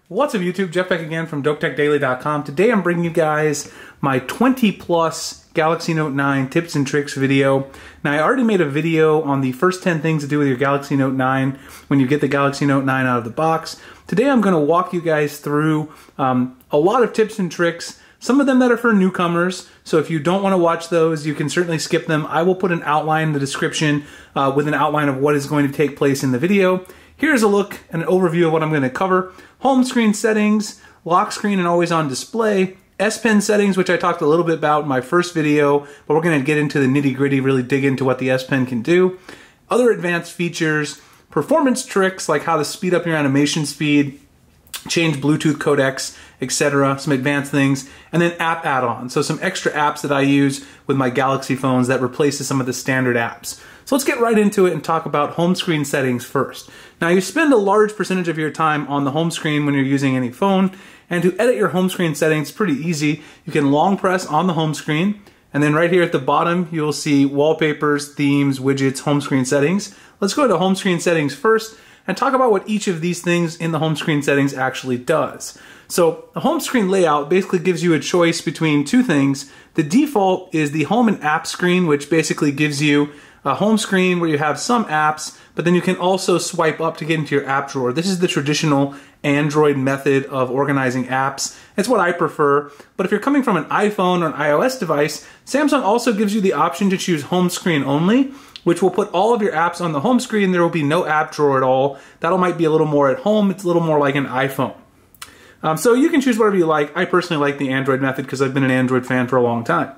What's up YouTube, Jeff Beck again from DopeTechDaily.com. Today I'm bringing you guys my 20 plus Galaxy Note 9 tips and tricks video. Now I already made a video on the first 10 things to do with your Galaxy Note 9 when you get the Galaxy Note 9 out of the box. Today I'm going to walk you guys through a lot of tips and tricks, some of them that are for newcomers, so if you don't want to watch those, you can certainly skip them. I will put an outline in the description with an outline of what is going to take place in the video. Here's a look and an overview of what I'm going to cover. Home screen settings, lock screen and always on display, S Pen settings, which I talked a little bit about in my first video, but we're going to get into the nitty gritty, really dig into what the S Pen can do. Other advanced features, performance tricks like how to speed up your animation speed, change Bluetooth codecs, etc., some advanced things, and then app add-ons, so some extra apps that I use with my Galaxy phones that replaces some of the standard apps. So let's get right into it and talk about home screen settings first. Now you spend a large percentage of your time on the home screen when you're using any phone, and to edit your home screen settings, it's pretty easy. You can long press on the home screen, and then right here at the bottom you'll see wallpapers, themes, widgets, home screen settings. Let's go to home screen settings first and talk about what each of these things in the home screen settings actually does. So the home screen layout basically gives you a choice between two things. The default is the home and app screen, which basically gives you a home screen where you have some apps, but then you can also swipe up to get into your app drawer. This is the traditional Android method of organizing apps. It's what I prefer, but if you're coming from an iPhone or an iOS device, Samsung also gives you the option to choose home screen only, which will put all of your apps on the home screen. There will be no app drawer at all. That might be a little more at home. It's a little more like an iPhone. So you can choose whatever you like. I personally like the Android method because I've been an Android fan for a long time.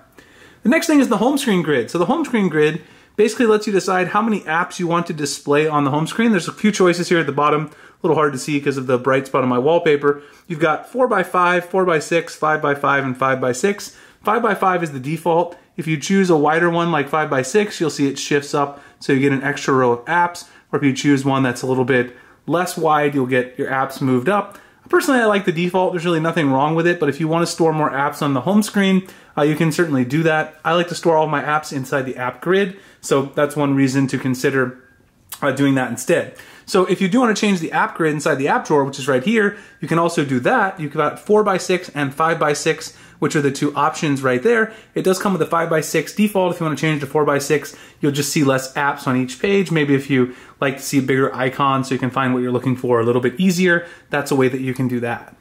The next thing is the home screen grid. So the home screen grid basically lets you decide how many apps you want to display on the home screen. There's a few choices here at the bottom, a little hard to see because of the bright spot on my wallpaper. You've got 4x5, 4x6, 5x5, and 5x6. 5x5 is the default. If you choose a wider one like 5x6, you'll see it shifts up so you get an extra row of apps, or if you choose one that's a little bit less wide, you'll get your apps moved up. Personally, I like the default. There's really nothing wrong with it, but if you want to store more apps on the home screen, you can certainly do that. I like to store all of my apps inside the app grid, so that's one reason to consider doing that instead. So if you do want to change the app grid inside the app drawer, which is right here, you can also do that. You've got 4x6 and 5x6, which are the two options right there. It does come with a 5x6 default. If you want to change to 4x6, you'll just see less apps on each page. Maybe if you like to see a bigger icon so you can find what you're looking for a little bit easier, that's a way that you can do that.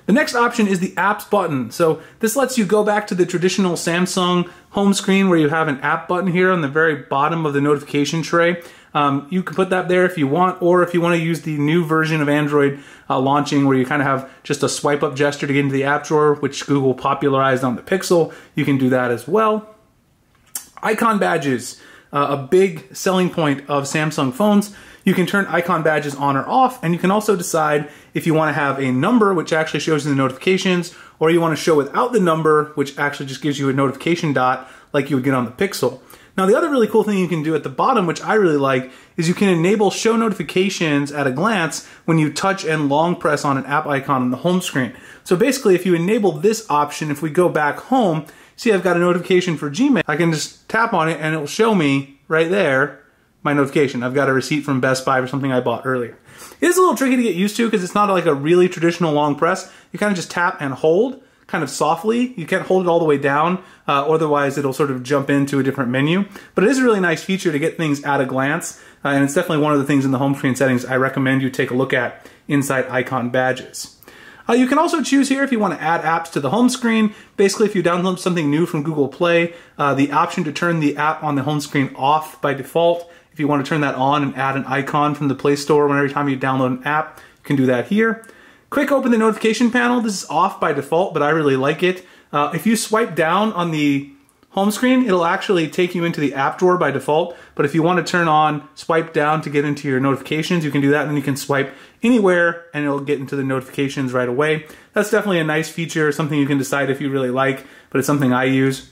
The next option is the apps button. So this lets you go back to the traditional Samsung home screen where you have an app button here on the very bottom of the notification tray. You can put that there if you want, or if you want to use the new version of Android launching where you kind of have just a swipe up gesture to get into the app drawer, which Google popularized on the Pixel, you can do that as well. Icon badges, a big selling point of Samsung phones. You can turn icon badges on or off, and you can also decide if you want to have a number, which actually shows in the notifications, or you want to show without the number, which actually just gives you a notification dot like you would get on the Pixel. Now the other really cool thing you can do at the bottom, which I really like, is you can enable show notifications at a glance when you touch and long press on an app icon on the home screen. So basically if you enable this option, if we go back home, see I've got a notification for Gmail. I can just tap on it and it will show me right there my notification. I've got a receipt from Best Buy for something I bought earlier. It is a little tricky to get used to because it's not like a really traditional long press. You kind of just tap and hold kind of softly. You can't hold it all the way down, otherwise it'll sort of jump into a different menu. But it is a really nice feature to get things at a glance, and it's definitely one of the things in the home screen settings I recommend you take a look at inside icon badges. You can also choose here if you want to add apps to the home screen. Basically, if you download something new from Google Play, the option to turn the app on the home screen off by default. If you want to turn that on and add an icon from the Play Store whenever time you download an app, you can do that here. Quick open the notification panel. This is off by default, but I really like it. If you swipe down on the home screen, it'll actually take you into the app drawer by default. But if you want to turn on swipe down to get into your notifications, you can do that, and then you can swipe anywhere and it'll get into the notifications right away. That's definitely a nice feature, something you can decide if you really like, but it's something I use.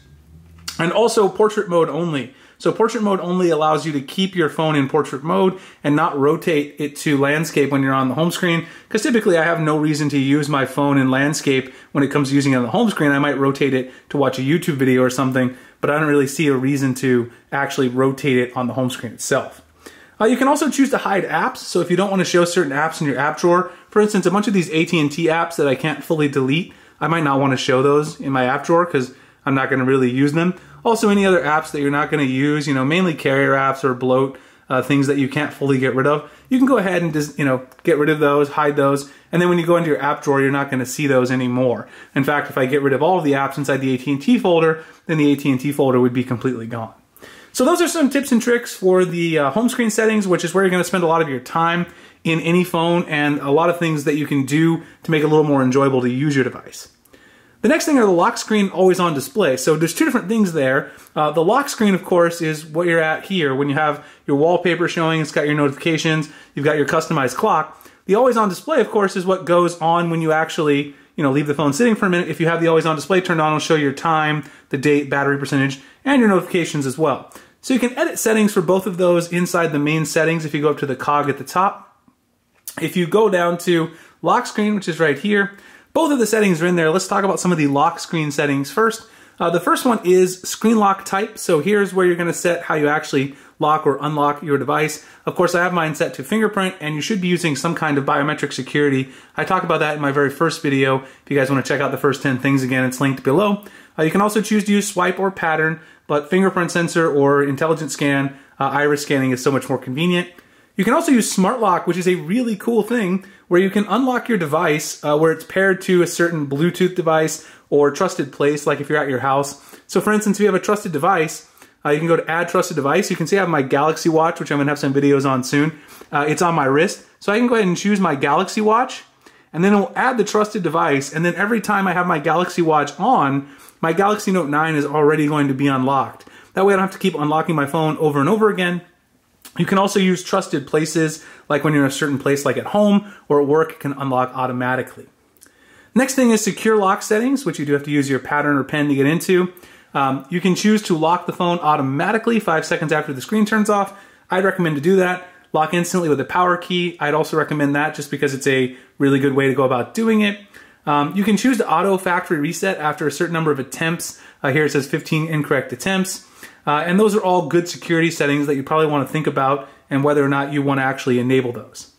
And also portrait mode only. So portrait mode only allows you to keep your phone in portrait mode and not rotate it to landscape when you're on the home screen, because typically I have no reason to use my phone in landscape when it comes to using it on the home screen. I might rotate it to watch a YouTube video or something, but I don't really see a reason to actually rotate it on the home screen itself. You can also choose to hide apps, so if you don't want to show certain apps in your app drawer, for instance, a bunch of these AT&T apps that I can't fully delete, I might not want to show those in my app drawer because I'm not going to really use them. Also, any other apps that you're not going to use, mainly carrier apps or bloat, things that you can't fully get rid of, you can go ahead and just, get rid of those, hide those, and then when you go into your app drawer, you're not going to see those anymore. In fact, if I get rid of all of the apps inside the AT&T folder, then the AT&T folder would be completely gone. So those are some tips and tricks for the home screen settings, which is where you're going to spend a lot of your time in any phone, and a lot of things that you can do to make it a little more enjoyable to use your device. The next thing are the lock screen always on display. So there's two different things there. The lock screen, of course, is what you're at here. When you have your wallpaper showing, it's got your notifications, you've got your customized clock. The always on display, of course, is what goes on when you actually leave the phone sitting for a minute. If you have the always on display turned on, it'll show your time, the date, battery percentage, and your notifications as well. So you can edit settings for both of those inside the main settings if you go up to the cog at the top. If you go down to lock screen, which is right here, both of the settings are in there. Let's talk about some of the lock screen settings first. The first one is screen lock type. So here's where you're going to set how you actually lock or unlock your device. Of course, I have mine set to fingerprint, and you should be using some kind of biometric security. I talked about that in my very first video. If you guys want to check out the first 10 things again, it's linked below. You can also choose to use swipe or pattern, but fingerprint sensor or intelligent scan, iris scanning is so much more convenient. You can also use smart lock, which is a really cool thing where you can unlock your device where it's paired to a certain Bluetooth device or trusted place, like if you're at your house. So for instance, if you have a trusted device, you can go to add trusted device. You can see I have my Galaxy Watch, which I'm gonna have some videos on soon. It's on my wrist. So I can go ahead and choose my Galaxy Watch, and then it'll add the trusted device. And then every time I have my Galaxy Watch on, my Galaxy Note 9 is already going to be unlocked. That way I don't have to keep unlocking my phone over and over again. You can also use trusted places, like when you're in a certain place like at home or at work, it can unlock automatically. Next thing is secure lock settings, which you do have to use your pattern or pen to get into. You can choose to lock the phone automatically 5 seconds after the screen turns off. I'd recommend to do that. Lock instantly with a power key. I'd also recommend that just because it's a really good way to go about doing it. You can choose to auto factory reset after a certain number of attempts. Here it says 15 incorrect attempts. And those are all good security settings that you probably want to think about and whether or not you want to actually enable those.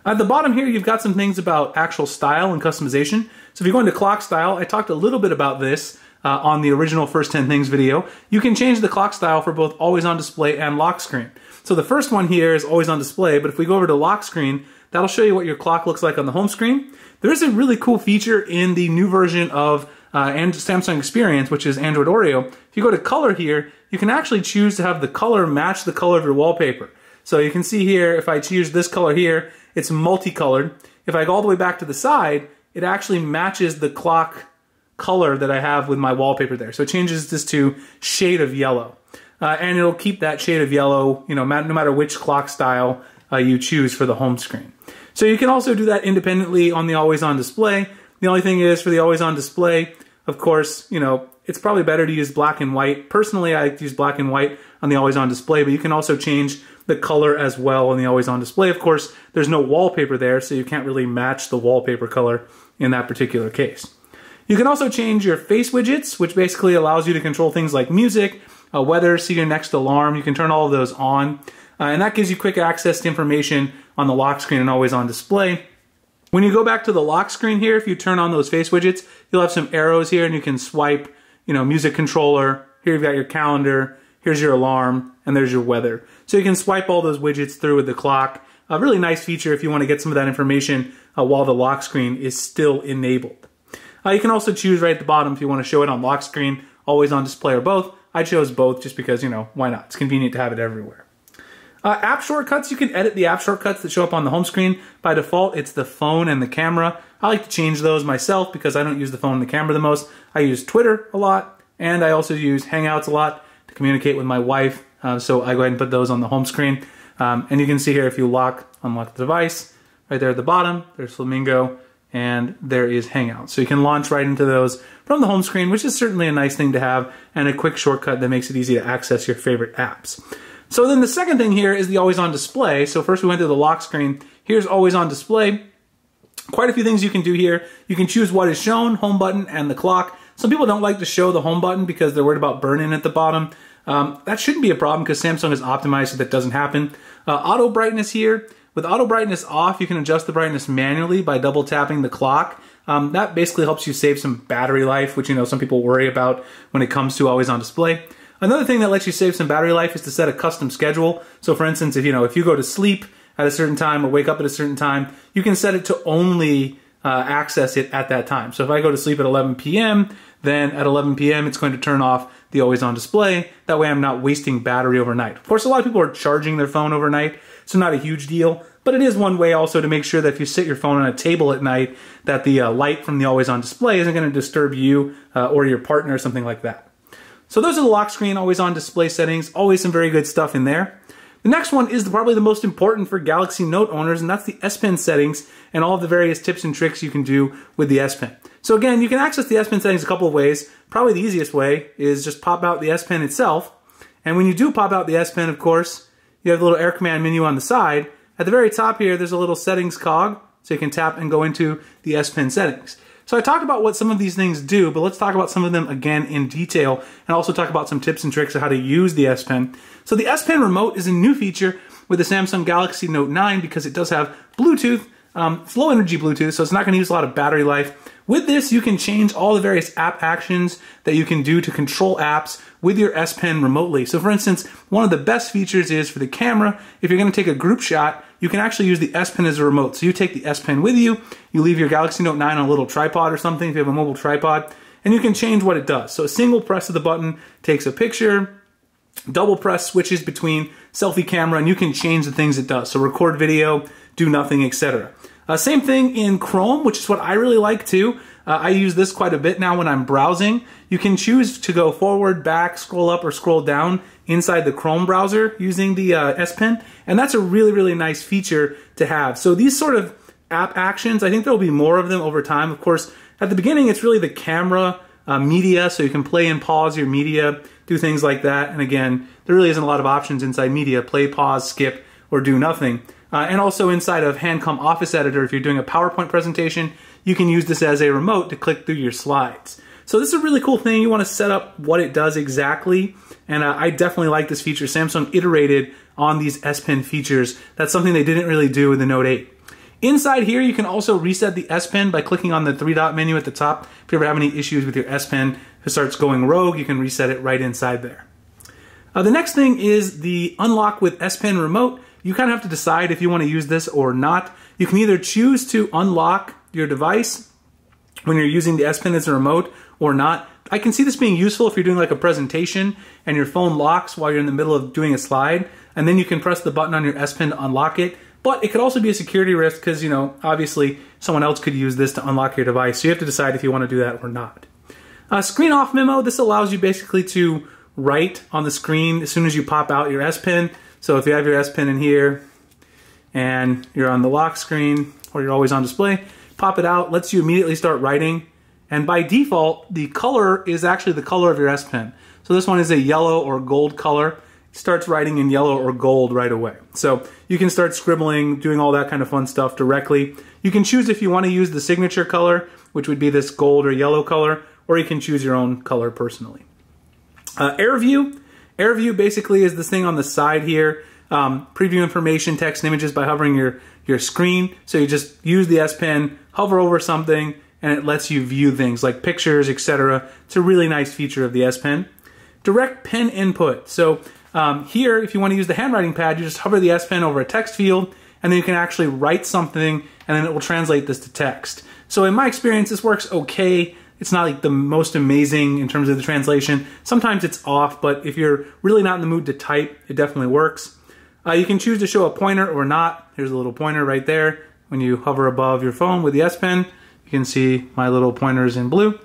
At the bottom here, you've got some things about actual style and customization. So if you go into clock style, I talked a little bit about this on the original First 10 Things video. You can change the clock style for both always on display and lock screen. So the first one here is always on display, but if we go over to lock screen, that'll show you what your clock looks like on the home screen. There is a really cool feature in the new version of Samsung Experience, which is Android Oreo. If you go to color here, you can actually choose to have the color match the color of your wallpaper. So you can see here, if I choose this color here, it's multicolored. If I go all the way back to the side, it actually matches the clock color that I have with my wallpaper there. So it changes this to shade of yellow. And it'll keep that shade of yellow, no matter which clock style you choose for the home screen. So you can also do that independently on the always on display. The only thing is for the always on display, of course, it's probably better to use black and white. Personally, I like to use black and white on the always on display, but you can also change the color as well on the always on display. Of course, there's no wallpaper there, so you can't really match the wallpaper color in that particular case. You can also change your face widgets, which basically allows you to control things like music, weather, see your next alarm. You can turn all of those on, and that gives you quick access to information on the lock screen and always on display. When you go back to the lock screen here, if you turn on those face widgets, you'll have some arrows here and you can swipe, music controller. Here you've got your calendar, here's your alarm, and there's your weather. So you can swipe all those widgets through with the clock. A really nice feature if you want to get some of that information while the lock screen is still enabled. You can also choose right at the bottom if you want to show it on lock screen, always on display, or both. I chose both just because, why not? It's convenient to have it everywhere. App shortcuts, you can edit the app shortcuts that show up on the home screen. By default, it's the phone and the camera. I like to change those myself because I don't use the phone and the camera the most. I use Twitter a lot, and I also use Hangouts a lot to communicate with my wife. So I go ahead and put those on the home screen. And you can see here if you unlock the device, right there at the bottom, there's Flamingo, and there is Hangouts. So you can launch right into those from the home screen, which is certainly a nice thing to have, and a quick shortcut that makes it easy to access your favorite apps. So then the second thing here is the always on display. So first we went to the lock screen. Here's always on display. Quite a few things you can do here. You can choose what is shown, home button, and the clock. Some people don't like to show the home button because they're worried about burn-in at the bottom. That shouldn't be a problem because Samsung has optimized so that doesn't happen. Auto brightness here. With auto brightness off, you can adjust the brightness manually by double tapping the clock. That basically helps you save some battery life, which some people worry about when it comes to always on display. Another thing that lets you save some battery life is to set a custom schedule. So for instance, if you go to sleep at a certain time or wake up at a certain time, you can set it to only access it at that time. So if I go to sleep at 11 p.m., then at 11 p.m. it's going to turn off the always on display. That way I'm not wasting battery overnight. Of course, a lot of people are charging their phone overnight, so not a huge deal, but it is one way also to make sure that if you sit your phone on a table at night, that the light from the always on display isn't going to disturb you or your partner or something like that. So those are the lock screen always on display settings. Always some very good stuff in there. The next one is probably the most important for Galaxy Note owners, and that's the S Pen settings and all of the various tips and tricks you can do with the S Pen. So again, you can access the S Pen settings a couple of ways. Probably the easiest way is just pop out the S Pen itself. And when you do pop out the S Pen, of course, you have the little Air Command menu on the side. At the very top here, there's a little settings cog, so you can tap and go into the S Pen settings. So I talked about what some of these things do, but let's talk about some of them again in detail and also talk about some tips and tricks of how to use the S Pen. So the S Pen remote is a new feature with the Samsung Galaxy Note 9 because it does have Bluetooth. It's low energy Bluetooth, so it's not going to use a lot of battery life. With this, you can change all the various app actions that you can do to control apps with your S Pen remotely. So for instance, one of the best features is for the camera, if you're going to take a group shot, you can actually use the S Pen as a remote. So you take the S Pen with you, you leave your Galaxy Note 9 on a little tripod or something if you have a mobile tripod, and you can change what it does. So a single press of the button takes a picture, double press switches between selfie camera, and you can change the things it does. So record video, do nothing, etc. Same thing in Chrome, which is what I really like too. I use this quite a bit now when I'm browsing. You can choose to go forward, back, scroll up, or scroll down inside the Chrome browser using the S Pen, and that's a really, really nice feature to have. So these sort of app actions, I think there will be more of them over time. Of course, at the beginning, it's really the camera media, so you can play and pause your media, do things like that. And again, there really isn't a lot of options inside media: play, pause, skip, or do nothing. And also inside of Handcom Office Editor, if you're doing a PowerPoint presentation, you can use this as a remote to click through your slides. So this is a really cool thing. You want to set up what it does exactly, and I definitely like this feature. Samsung iterated on these S Pen features. That's something they didn't really do with the Note 8. Inside here, you can also reset the S Pen by clicking on the three-dot menu at the top. If you ever have any issues with your S Pen, if it starts going rogue, you can reset it right inside there. The next thing is the unlock with S Pen remote. You kind of have to decide if you want to use this or not. You can either choose to unlock your device when you're using the S Pen as a remote or not. I can see this being useful if you're doing like a presentation and your phone locks while you're in the middle of doing a slide, and then you can press the button on your S Pen to unlock it. But it could also be a security risk because, obviously someone else could use this to unlock your device. So you have to decide if you want to do that or not. Screen off memo, this allows you basically to write on the screen as soon as you pop out your S Pen. So if you have your S Pen in here and you're on the lock screen or you're always on display, pop it out, lets you immediately start writing. And by default, the color is actually the color of your S Pen. So this one is a yellow or gold color. It starts writing in yellow or gold right away. So you can start scribbling, doing all that kind of fun stuff directly. You can choose if you want to use the signature color, which would be this gold or yellow color, or you can choose your own color personally. AirView. AirView basically is this thing on the side here. Preview information, text, and images by hovering your screen. So you just use the S Pen, hover over something, and it lets you view things like pictures, etc. It's a really nice feature of the S Pen. Direct pen input. So here, if you want to use the handwriting pad, you just hover the S Pen over a text field, and then you can actually write something, and then it will translate this to text. So in my experience, this works okay. It's not like the most amazing in terms of the translation. Sometimes it's off, but if you're really not in the mood to type, it definitely works. You can choose to show a pointer or not. Here's a little pointer right there. When you hover above your phone with the S Pen, you can see my little pointers in blue.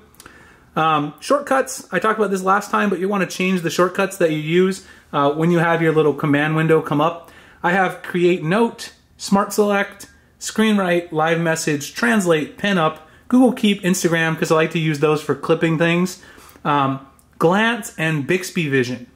Shortcuts, I talked about this last time, but you want to change the shortcuts that you use when you have your little command window come up. I have Create Note, Smart Select, Screen Write, Live Message, Translate, Pin Up, Google Keep, Instagram, because I like to use those for clipping things, Glance, and Bixby Vision.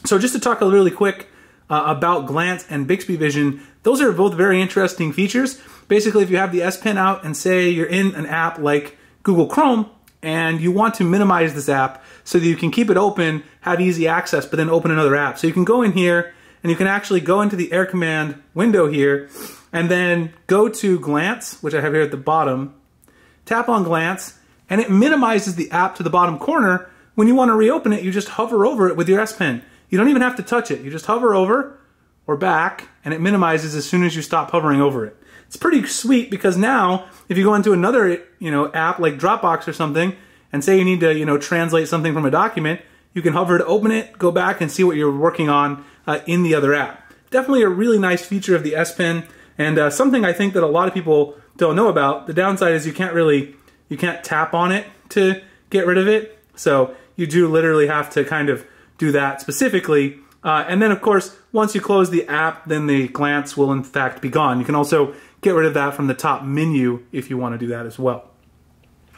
So just to talk a really quick about Glance and Bixby Vision, those are both very interesting features. Basically, if you have the S Pen out and say you're in an app like Google Chrome and you want to minimize this app so that you can keep it open, have easy access, but then open another app. So you can go in here and you can actually go into the Air Command window here and then go to Glance, which I have here at the bottom, tap on Glance, and it minimizes the app to the bottom corner. When you want to reopen it, you just hover over it with your S Pen. You don't even have to touch it. You just hover over or back, and it minimizes as soon as you stop hovering over it. It's pretty sweet because now, if you go into another app like Dropbox or something, and say you need to translate something from a document, you can hover to open it, go back, and see what you're working on in the other app. Definitely a really nice feature of the S Pen, and something I think that a lot of people don't know about. The downside is you can't tap on it to get rid of it, so you do literally have to kind of do that specifically. And then, of course, once you close the app, then the Glance will in fact be gone. You can also get rid of that from the top menu if you want to do that as well.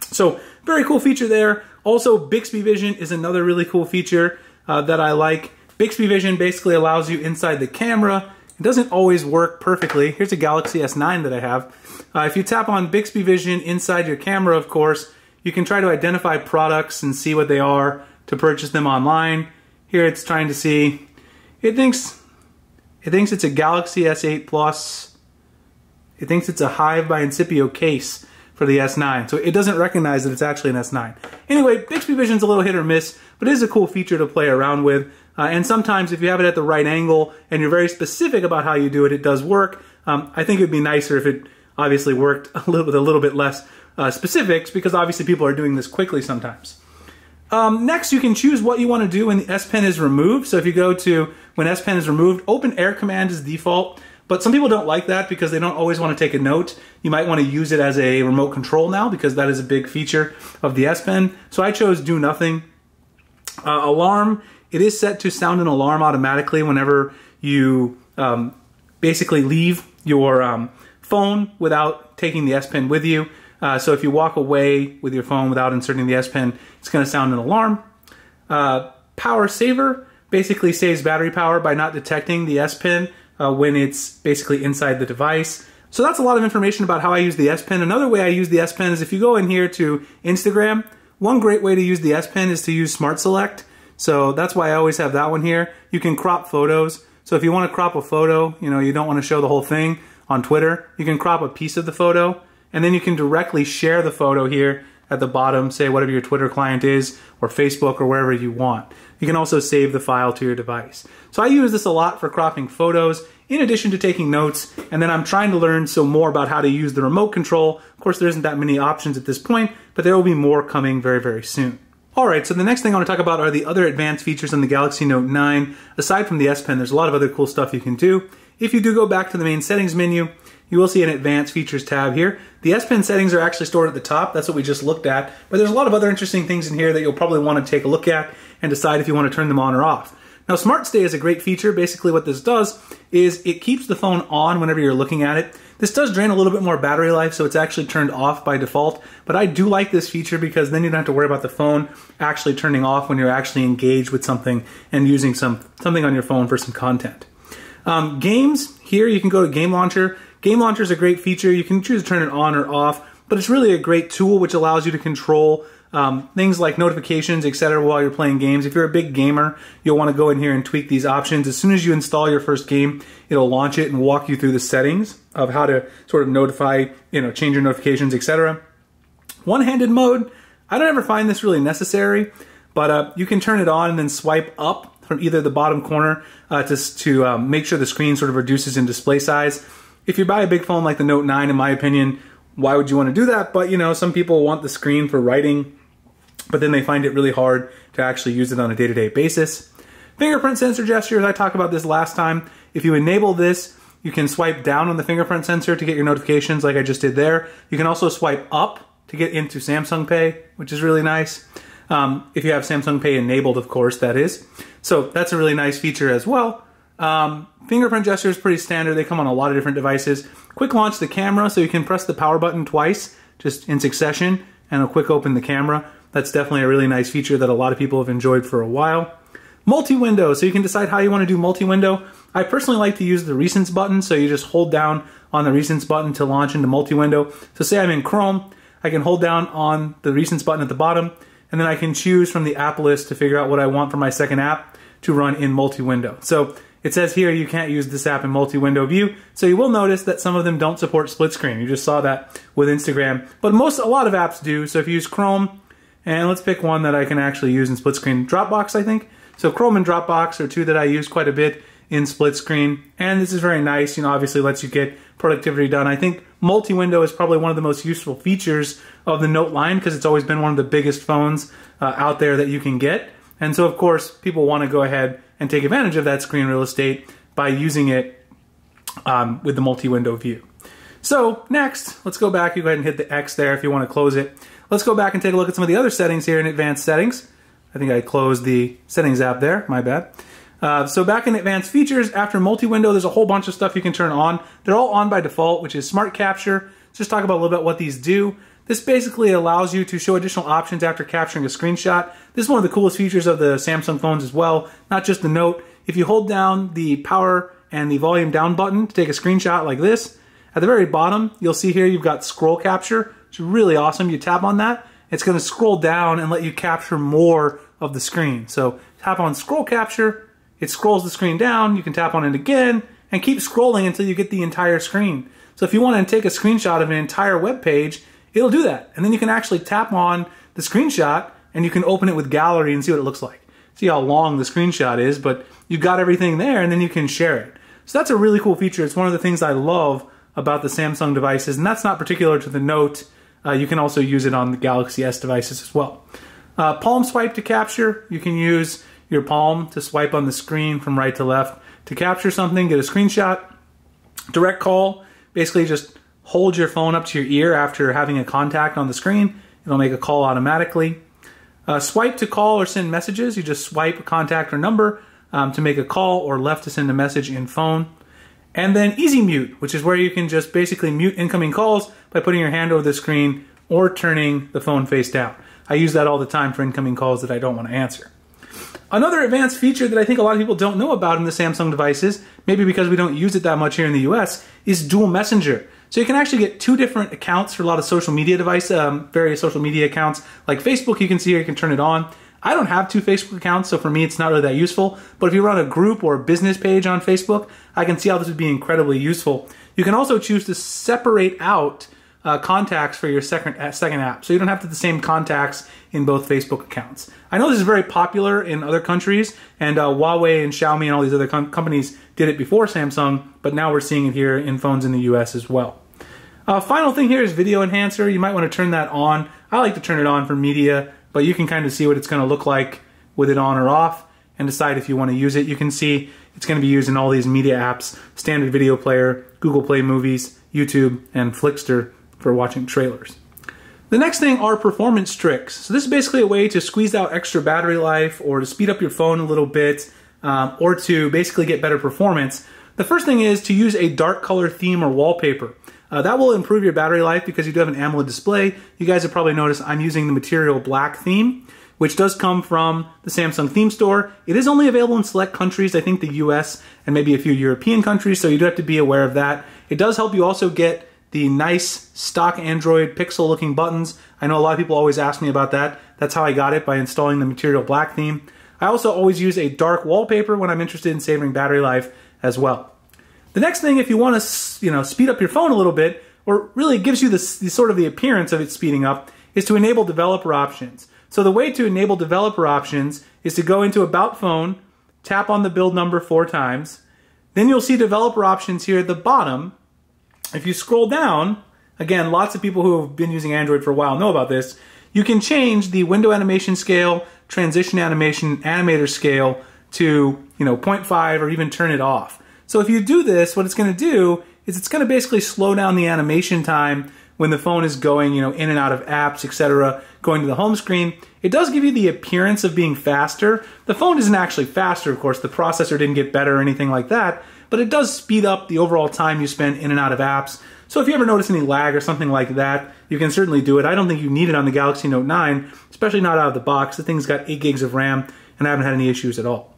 So, very cool feature there. Also, Bixby Vision is another really cool feature that I like. Bixby Vision basically allows you inside the camera. It doesn't always work perfectly. Here's a Galaxy S9 that I have. If you tap on Bixby Vision inside your camera, of course, you can try to identify products and see what they are to purchase them online. Here it's trying to see, it thinks it's a Galaxy S8 Plus. It thinks it's a Hive by Incipio case for the S9. So it doesn't recognize that it's actually an S9. Anyway, Bixby Vision's a little hit or miss, but it is a cool feature to play around with. And sometimes if you have it at the right angle and you're very specific about how you do it, it does work. I think it would be nicer if it obviously worked with a little bit less specifics, because obviously people are doing this quickly sometimes. Next, you can choose what you want to do when the S Pen is removed. So if you go to when S Pen is removed, open Air Command is default. But some people don't like that because they don't always want to take a note. You might want to use it as a remote control now, because that is a big feature of the S Pen. So I chose do nothing. Alarm, it is set to sound an alarm automatically whenever you basically leave your phone without taking the S Pen with you. So if you walk away with your phone without inserting the S Pen, it's going to sound an alarm. Power saver basically saves battery power by not detecting the S Pen when it's basically inside the device. So that's a lot of information about how I use the S Pen. Another way I use the S Pen is if you go in here to Instagram, one great way to use the S Pen is to use Smart Select. So that's why I always have that one here. You can crop photos. So if you want to crop a photo, you don't want to show the whole thing on Twitter, you can crop a piece of the photo, and then you can directly share the photo here at the bottom, say whatever your Twitter client is, or Facebook, or wherever you want. You can also save the file to your device. So I use this a lot for cropping photos, in addition to taking notes, and then I'm trying to learn some more about how to use the remote control. Of course, there isn't that many options at this point, but there will be more coming very, very soon. Alright, so the next thing I want to talk about are the other advanced features on the Galaxy Note 9. Aside from the S Pen, there's a lot of other cool stuff you can do. If you do go back to the main settings menu, you will see an advanced features tab here. The S Pen settings are actually stored at the top. That's what we just looked at. But there's a lot of other interesting things in here that you'll probably want to take a look at and decide if you want to turn them on or off. Now, Smart Stay is a great feature. Basically what this does is it keeps the phone on whenever you're looking at it. This does drain a little bit more battery life, so it's actually turned off by default. But I do like this feature because then you don't have to worry about the phone actually turning off when you're actually engaged with something and using something on your phone for some content. Games, here you can go to Game Launcher. Game Launcher is a great feature. You can choose to turn it on or off, but it's really a great tool which allows you to control things like notifications, etc. while you're playing games. If you're a big gamer, you'll want to go in here and tweak these options. As soon as you install your first game, it'll launch it and walk you through the settings of how to sort of notify, change your notifications, etc. One-handed mode, I don't ever find this really necessary, but you can turn it on and then swipe up from either the bottom corner to make sure the screen sort of reduces in display size. If you buy a big phone like the Note 9, in my opinion, why would you want to do that? But some people want the screen for writing, but then they find it really hard to actually use it on a day-to-day basis. Fingerprint sensor gestures, I talked about this last time. If you enable this, you can swipe down on the fingerprint sensor to get your notifications like I just did there. You can also swipe up to get into Samsung Pay, which is really nice. If you have Samsung Pay enabled, of course, that is. So that's a really nice feature as well. Fingerprint gesture is pretty standard. They come on a lot of different devices. Quick launch the camera, so you can press the power button twice, just in succession, and it'll quick open the camera. That's definitely a really nice feature that a lot of people have enjoyed for a while. Multi-window, so you can decide how you want to do multi-window. I personally like to use the recents button, so you just hold down on the recents button to launch into multi-window. So say I'm in Chrome, I can hold down on the recents button at the bottom, and then I can choose from the app list to figure out what I want for my second app to run in multi-window. So it says here you can't use this app in multi-window view, so you will notice that some of them don't support split screen. You just saw that with Instagram, but a lot of apps do. So if you use Chrome, and let's pick one that I can actually use in split screen, Dropbox, I think. So Chrome and Dropbox are two that I use quite a bit in split screen, and this is very nice. Obviously lets you get productivity done. I think multi-window is probably one of the most useful features of the Note line because it's always been one of the biggest phones out there that you can get. And so, of course, people want to go ahead and take advantage of that screen real estate by using it with the multi-window view. So next, let's go back. You go ahead and hit the X there if you want to close it. Let's go back and take a look at some of the other settings here in Advanced Settings. I think I closed the Settings app there. My bad. So back in Advanced Features, after multi-window, there's a whole bunch of stuff you can turn on. They're all on by default, which is Smart Capture. Let's just talk about a little bit what these do. This basically allows you to show additional options after capturing a screenshot. This is one of the coolest features of the Samsung phones as well, not just the Note. If you hold down the power and the volume down button to take a screenshot like this, at the very bottom, you'll see here you've got scroll capture, which is really awesome. You tap on that, it's going to scroll down and let you capture more of the screen. So tap on scroll capture, it scrolls the screen down, you can tap on it again, and keep scrolling until you get the entire screen. So if you want to take a screenshot of an entire web page, it'll do that. And then you can actually tap on the screenshot and you can open it with Gallery and see what it looks like. See how long the screenshot is, but you've got everything there and then you can share it. So that's a really cool feature. It's one of the things I love about the Samsung devices, and that's not particular to the Note. You can also use it on the Galaxy S devices as well. Palm swipe to capture. You can use your palm to swipe on the screen from right to left to capture something, get a screenshot. Direct call, basically just hold your phone up to your ear after having a contact on the screen. It'll make a call automatically. Swipe to call or send messages. You just swipe a contact or number to make a call, or left to send a message in phone. And then easy mute, which is where you can just basically mute incoming calls by putting your hand over the screen or turning the phone face down. I use that all the time for incoming calls that I don't want to answer. Another advanced feature that I think a lot of people don't know about in the Samsung devices, maybe because we don't use it that much here in the US, is dual messenger. So you can actually get two different accounts for a lot of social media various social media accounts. Like Facebook, you can see here, you can turn it on. I don't have two Facebook accounts, so for me it's not really that useful. But if you run a group or a business page on Facebook, I can see how this would be incredibly useful. You can also choose to separate out contacts for your second app, so you don't have to have the same contacts in both Facebook accounts. I know this is very popular in other countries, and Huawei and Xiaomi and all these other companies did it before Samsung, but now we're seeing it here in phones in the US as well. Final thing here is video enhancer. You might want to turn that on. I like to turn it on for media, but you can kind of see what it's going to look like with it on or off and decide if you want to use it. You can see it's going to be used in all these media apps: standard video player, Google Play Movies, YouTube, and Flixster for watching trailers. The next thing are performance tricks. So this is basically a way to squeeze out extra battery life, or to speed up your phone a little bit, or to basically get better performance. The first thing is to use a dark color theme or wallpaper. That will improve your battery life because you do have an AMOLED display. You guys have probably noticed I'm using the Material Black theme, which does come from the Samsung theme store. It is only available in select countries, I think the US and maybe a few European countries, so you do have to be aware of that. It does help you also get the nice stock Android Pixel looking buttons. I know a lot of people always ask me about that. That's how I got it, by installing the Material Black theme. I also always use a dark wallpaper when I'm interested in saving battery life as well. The next thing, if you want to speed up your phone a little bit, or really gives you the sort of the appearance of it speeding up, is to enable developer options. So the way to enable developer options is to go into About Phone, tap on the build number 4 times, then you'll see developer options here at the bottom. If you scroll down, again, lots of people who have been using Android for a while know about this, you can change the window animation scale, transition animation, animator scale to 0.5, or even turn it off. So if you do this, what it's going to do is it's going to basically slow down the animation time when the phone is going in and out of apps, etc., going to the home screen. It does give you the appearance of being faster. The phone isn't actually faster, of course. The processor didn't get better or anything like that, but it does speed up the overall time you spend in and out of apps. So if you ever notice any lag or something like that, you can certainly do it. I don't think you need it on the Galaxy Note 9, especially not out of the box. The thing's got 8 gigs of RAM, and I haven't had any issues at all.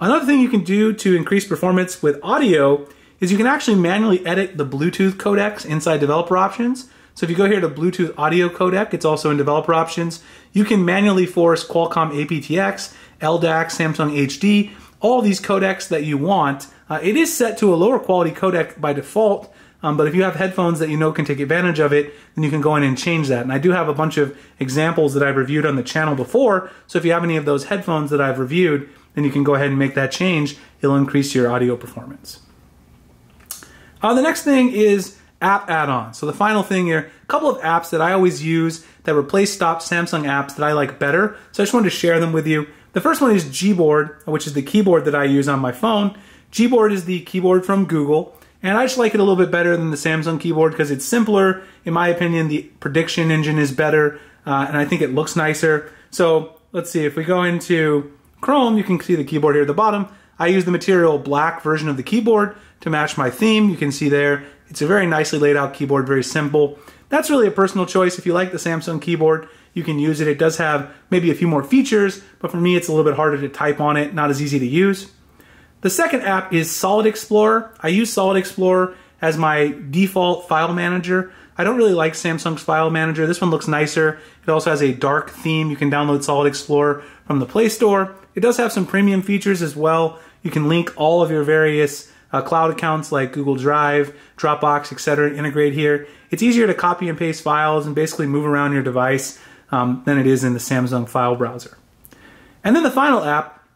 Another thing you can do to increase performance with audio is you can actually manually edit the Bluetooth codecs inside developer options. So if you go here to Bluetooth audio codec, it's also in developer options. You can manually force Qualcomm aptX, LDAC, Samsung HD, all these codecs that you want. It is set to a lower quality codec by default, but if you have headphones that you know can take advantage of it, then you can go in and change that. And I do have a bunch of examples that I've reviewed on the channel before, so if you have any of those headphones that I've reviewed, then you can go ahead and make that change. It'll increase your audio performance. The next thing is app add-ons. So the final thing here, a couple of apps that I always use that replace stopped Samsung apps that I like better. So I just wanted to share them with you. The first one is Gboard, which is the keyboard that I use on my phone. Gboard is the keyboard from Google, and I just like it a little bit better than the Samsung keyboard because it's simpler. In my opinion, the prediction engine is better, and I think it looks nicer. So let's see, if we go into Chrome, you can see the keyboard here at the bottom. I use the Material Black version of the keyboard to match my theme. You can see there, it's a very nicely laid out keyboard, very simple. That's really a personal choice. If you like the Samsung keyboard, you can use it. It does have maybe a few more features, but for me, it's a little bit harder to type on it, not as easy to use. The second app is Solid Explorer. I use Solid Explorer as my default file manager. I don't really like Samsung's file manager. This one looks nicer. It also has a dark theme. You can download Solid Explorer from the Play Store. It does have some premium features as well. You can link all of your various cloud accounts like Google Drive, Dropbox, etc. integrate here. It's easier to copy and paste files and basically move around your device than it is in the Samsung file browser. And then the final app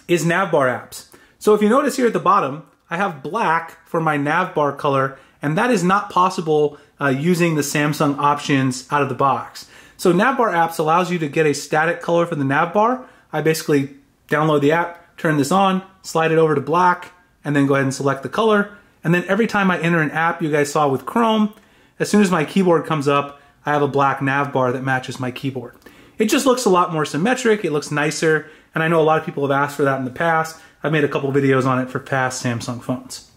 is Navbar apps. So if you notice here at the bottom, I have black for my Navbar color, and that is not possible using the Samsung options out of the box. So Navbar apps allows you to get a static color for the Navbar. I basically download the app, turn this on, slide it over to black, and then go ahead and select the color. And then every time I enter an app, you guys saw with Chrome, as soon as my keyboard comes up, I have a black Navbar that matches my keyboard. It just looks a lot more symmetric, it looks nicer, and I know a lot of people have asked for that in the past. I've made a couple videos on it for past Samsung phones.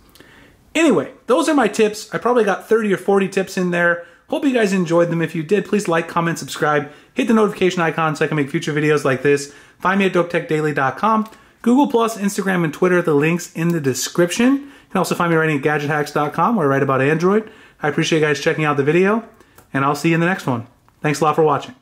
Anyway, those are my tips. I probably got 30 or 40 tips in there. Hope you guys enjoyed them. If you did, please like, comment, subscribe, hit the notification icon so I can make future videos like this. Find me at dopetechdaily.com. Google+, Instagram, and Twitter, the links in the description. You can also find me writing at gadgethacks.com where I write about Android. I appreciate you guys checking out the video, and I'll see you in the next one. Thanks a lot for watching.